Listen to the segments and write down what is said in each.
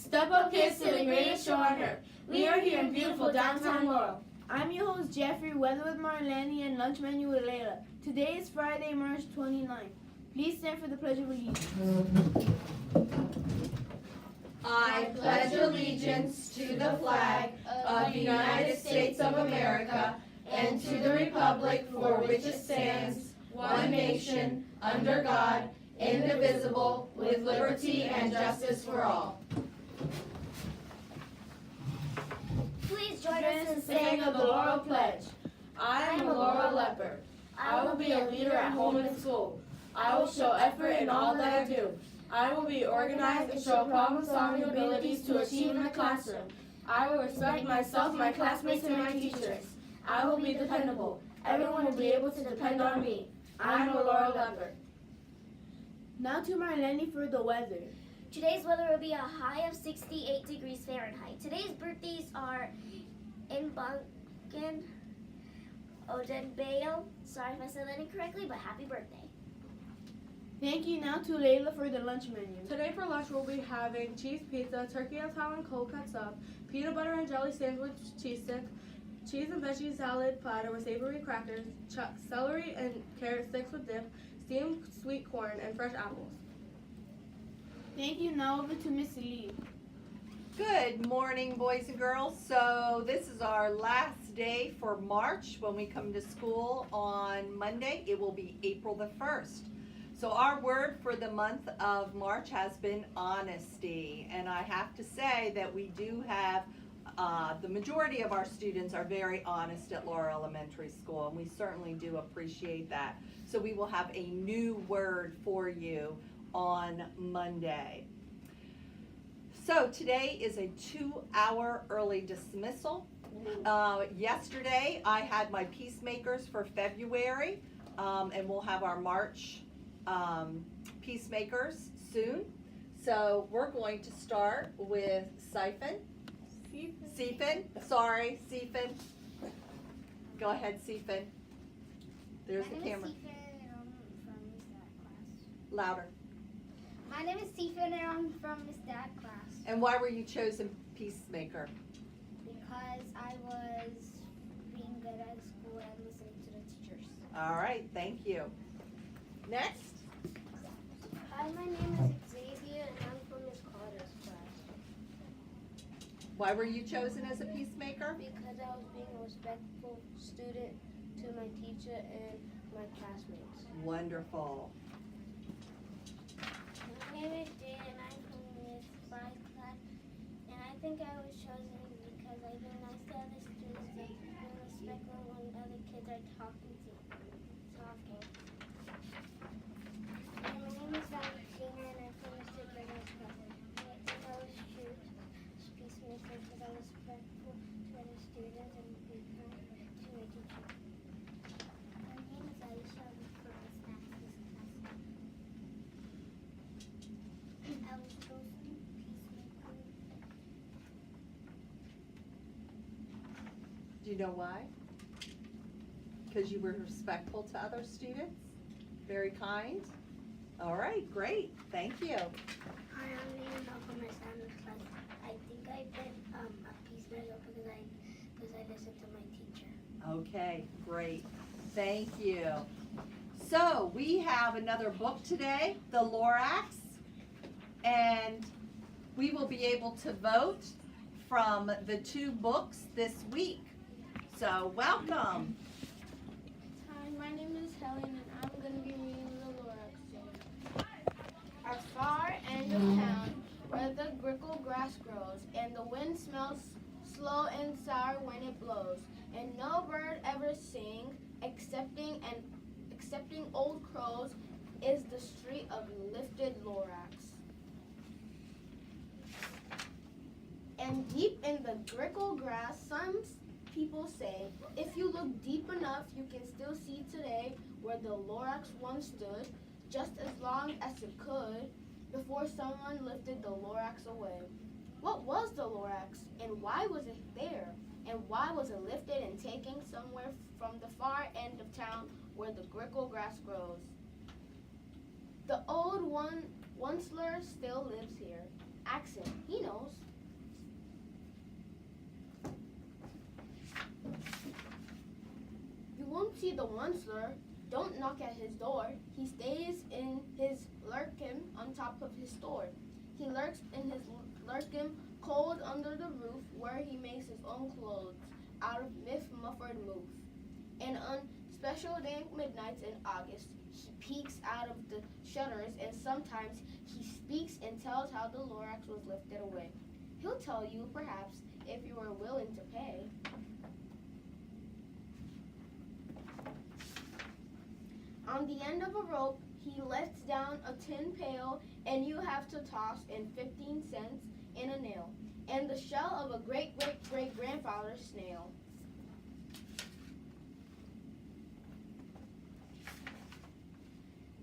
Step up kids to the greatest show on earth. We are here in beautiful downtown Laurel. I'm your host Jeffrey, weather with Marlene, and lunch menu with Layla. Today is Friday, March 29th. Please stand for the Pledge of Allegiance. I pledge allegiance to the flag of the United States of America and to the republic for which it stands, one nation, under God, indivisible, with liberty and justice for all. Please join us in Saying saying of the Laurel Pledge. I am a Laurel leopard. I will be a leader at home and school. I will show effort in all that I do. I will be organized and show problem-solving abilities to achieve in the classroom. I will respect myself, my classmates, and my teachers. I will be dependable. Everyone will be able to depend on me. I am a Laurel leopard. Now to Marlene for the weather. Today's weather will be a high of 68 degrees Fahrenheit. Today's birthdays are Inbunkin Odenbale. Sorry if I said that incorrectly, but happy birthday. Thank you. Now to Layla for the lunch menu. Today for lunch we'll be having cheese pizza, turkey Italian cold cuts up, peanut butter and jelly sandwich cheese stick, cheese and veggie salad platter with savory crackers, celery and carrot sticks with dip, steamed sweet corn, and fresh apples. Thank you. Now over to Miss Lee. Good morning, boys and girls. So this is our last day for March. When we come to school on Monday, it will be April the 1st. So our word for the month of March has been honesty. And I have to say that we do have, the majority of our students are very honest at Laurel Elementary School, and we certainly do appreciate that. So we will have a new word for you on Monday. So today is a 2-hour early dismissal. Yesterday I had my peacemakers for February, and we'll have our March peacemakers soon. So we're going to start with Siphon. Sorry, Siphon. Go ahead, Siphon. There's the camera. Louder. My name is Stephen and I'm from Miss Dad class And why were you chosen peacemaker? because I was being good at school and listening to the teachers. All right, thank you. Next. Hi, my name is Xavier and I'm from Miss Carter's class Why were you chosen as a peacemaker? because I was being a respectful student to my teacher and my classmates. Wonderful. My name is Jay and I'm from Miss Fry's class and I think I was chosen because I've been nice to other students and been respectful when other kids are talking. My name is Valentina and I'm from Mr. Brigham's class. I think I was chosen peacemaker because I was respectful to other students and be kind to my teacher. My name is Aisha and I'm from Miss Max's class. I was chosen peacemaker. Do you know why? Because you were respectful to other students? Very kind? All right, great. Thank you. Hi, I'm named from my Sanders class. I think I've been a peacemaker because I listened to my teacher. Okay, great. Thank you. So we have another book today, The Lorax, and we will be able to vote from the 2 books this week. So welcome. Hi, my name is Helen, and I'm going to be reading the Lorax series. At far end of town, where the grickle grass grows, and the wind smells slow and sour when it blows, and no bird ever sing, excepting old crows, is the street of lifted Lorax. And deep in the grickle grass, some people say, if you look deep enough, you can still see today where the Lorax once stood, just as long as it could, before someone lifted the Lorax away. What was the Lorax, and why was it there? And why was it lifted and taken somewhere from the far end of town where the grickle grass grows? The old one, Onceler still lives here. Ask him, he knows. knows. You won't see the Onceler. Don't knock at his door. He stays in his lurkin on top of his store. He lurks in his lurkin cold under the roof where he makes his own clothes out of muffled moof. And on special dank midnights in August, he peeks out of the shutters and sometimes he speaks and tells how the Lorax was lifted away. He'll tell you, perhaps, if you are willing to pay. On the end of a rope, he lets down a tin pail, and you have to toss in 15 cents in a nail, and the shell of a great-great-great-grandfather's snail.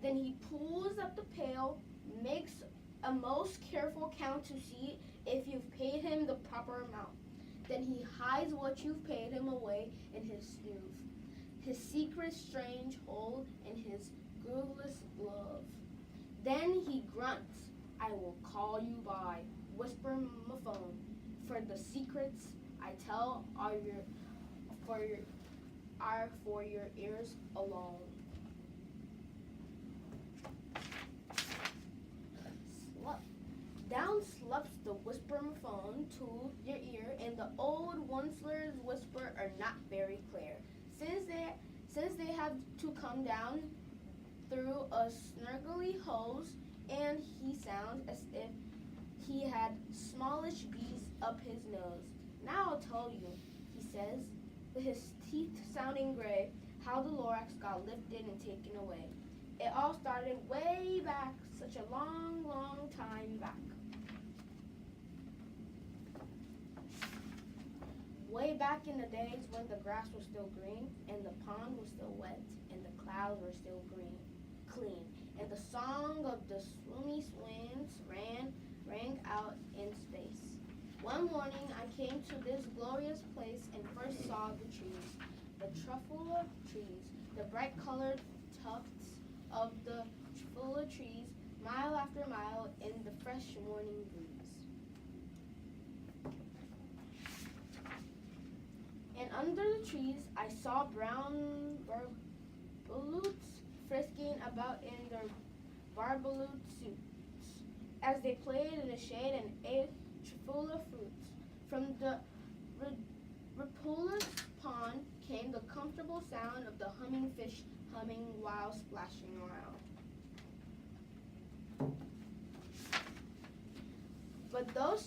Then he pulls up the pail, makes a most careful count to see if you've paid him the proper amount. Then he hides what you've paid him away in his sleeve, his secret strange hole in his grooveless glove. Then he grunts, I will call you by, whisper my phone, for the secrets I tell are for your ears alone. Down slups the whisper-phone to your ear, and the old Onceler's whisper are not very clear, since they have to come down through a snurgly hose, and he sounds as if he had smallish bees up his nose. Now I'll tell you, he says, with his teeth sounding gray, how the Lorax got lifted and taken away. It all started way back, such a long, long time back. Way back in the days when the grass was still green, and the pond was still wet, and the clouds were still clean, and the song of the swimmy winds rang out in space. One morning I came to this glorious place and first saw the trees, the truffle of trees, the bright-colored tufts of the truffle trees, mile after mile in the fresh morning breeze. And under the trees, I saw brown barbaloons frisking about in their barbaloon suits as they played in the shade and ate truffula fruits. From the Rapula's pond came the comfortable sound of the humming fish humming while splashing around. But those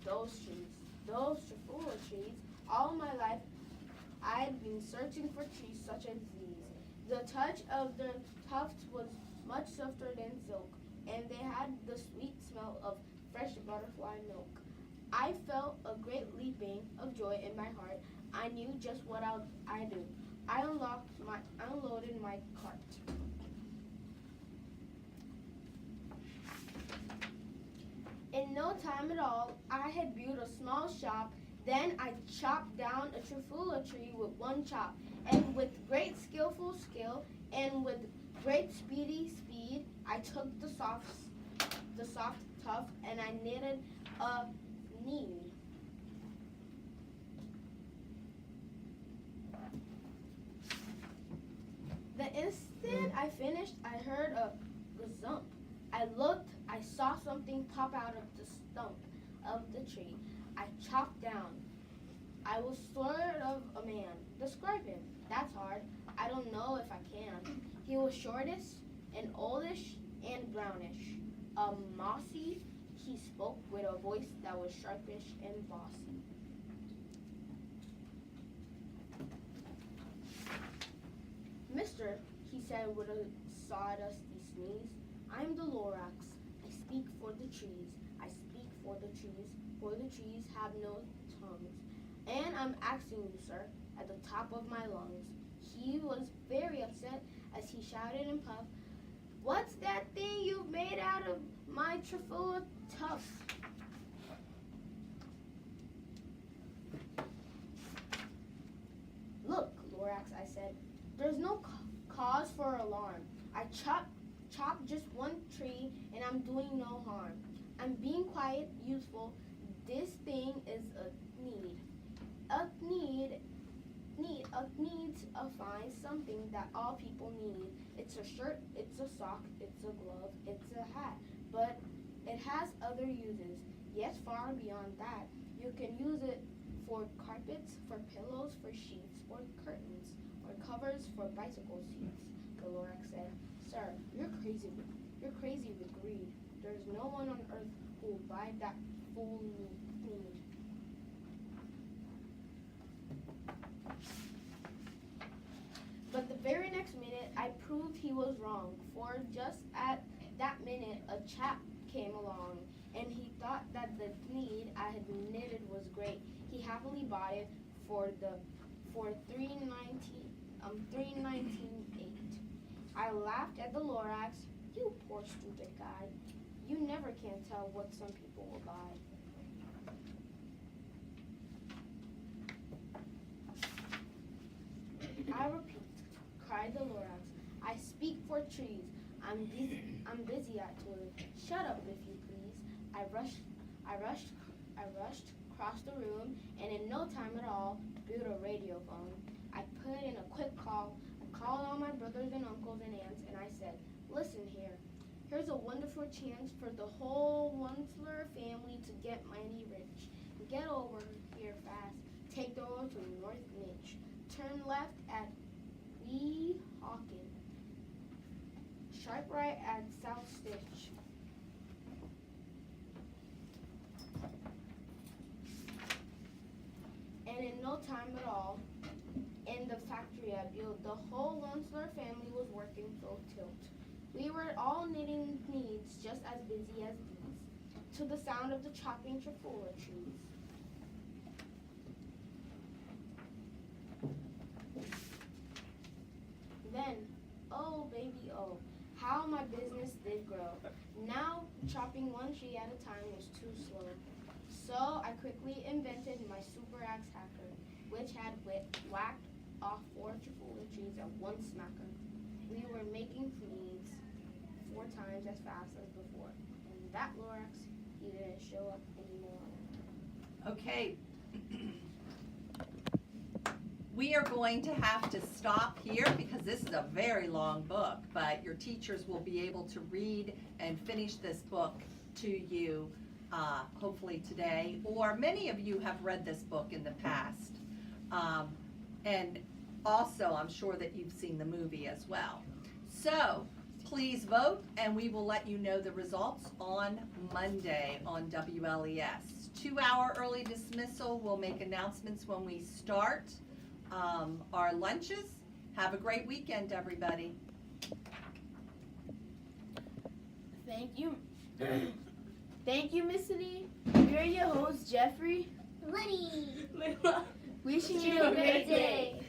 truffula trees, all my life, I'd been searching for trees such as these. The touch of the tufts was much softer than silk, and they had the sweet smell of fresh butterfly milk. I felt a great leaping of joy in my heart. I knew just what I do. I unloaded my cart. In no time at all, I had built a small shop. Then I chopped down a truffula tree with one chop, and with great skillful skill, and with great speedy speed, I took the soft tuft and I knitted a knee. The instant I finished, I heard a gazump. I looked, I saw something pop out of the stump of the tree. I chopped down. I was sort of a man. Describe him. That's hard. I don't know if I can. He was shortish and oldish and brownish. Mossy, he spoke with a voice that was sharpish and bossy. Mister, he said with a sawdusty sneeze, I'm the Lorax. I speak for the trees. I speak for the trees, for the trees have no tongues. And I'm asking you, sir, at the top of my lungs. He was very upset as he shouted and puffed, what's that thing you've made out of my truffula tufts? Look, Lorax, I said, there's no cause for alarm. I chopped just one tree and I'm doing no harm. I'm being quiet, useful, This thing is a need. A need to find something that all people need. It's a shirt, it's a sock, it's a glove, it's a hat. But it has other uses. Yes, far beyond that. You can use it for carpets, for pillows, for sheets, or curtains, or covers for bicycle seats. The Lorax said, "Sir, you're crazy with greed. There's no one on earth who will buy that full need. But the very next minute, I proved he was wrong, for just at that minute, a chap came along, and he thought that the need I had knitted was great. He happily bought it for $3.19.8. I laughed at the Lorax. You poor stupid guy. You never can tell what some people will buy. I repeat, cried the Lorax. I speak for trees. I'm busy, I told him. Shut up, if you please. I rushed across the room, and in no time at all, built a radio phone. I put in a quick call. I called all my brothers and uncles and aunts, and I said, "Listen here. Here's a wonderful chance for the whole Wensler family to get mighty rich. Get over here fast. Take the road to North Mitch. Turn left at Wee Hawken. Sharp right at South Stitch. And in no time at all, in the factory I built, the whole Wensler family was working full tilt. We were all knitting needs just as busy as bees, to the sound of the chopping trifula trees. Then, oh baby, oh, how my business did grow. Now, chopping one tree at a time was too slow. So I quickly invented my super axe hacker, which had whacked off 4 trifula trees at one smacker. We were making needs 4 times as fast as before. And that Lorax, he didn't show up anymore. Okay. We are going to have to stop here because this is a very long book, but your teachers will be able to read and finish this book to you hopefully today, or many of you have read this book in the past. And also, I'm sure that you've seen the movie as well. So, please vote, and we will let you know the results on Monday on WLES. 2-hour early dismissal. We'll make announcements when we start our lunches. Have a great weekend, everybody. Thank you. Thank you, Miss Lee. We're your hosts, Jeffrey. Lenny! Wishing you a great day.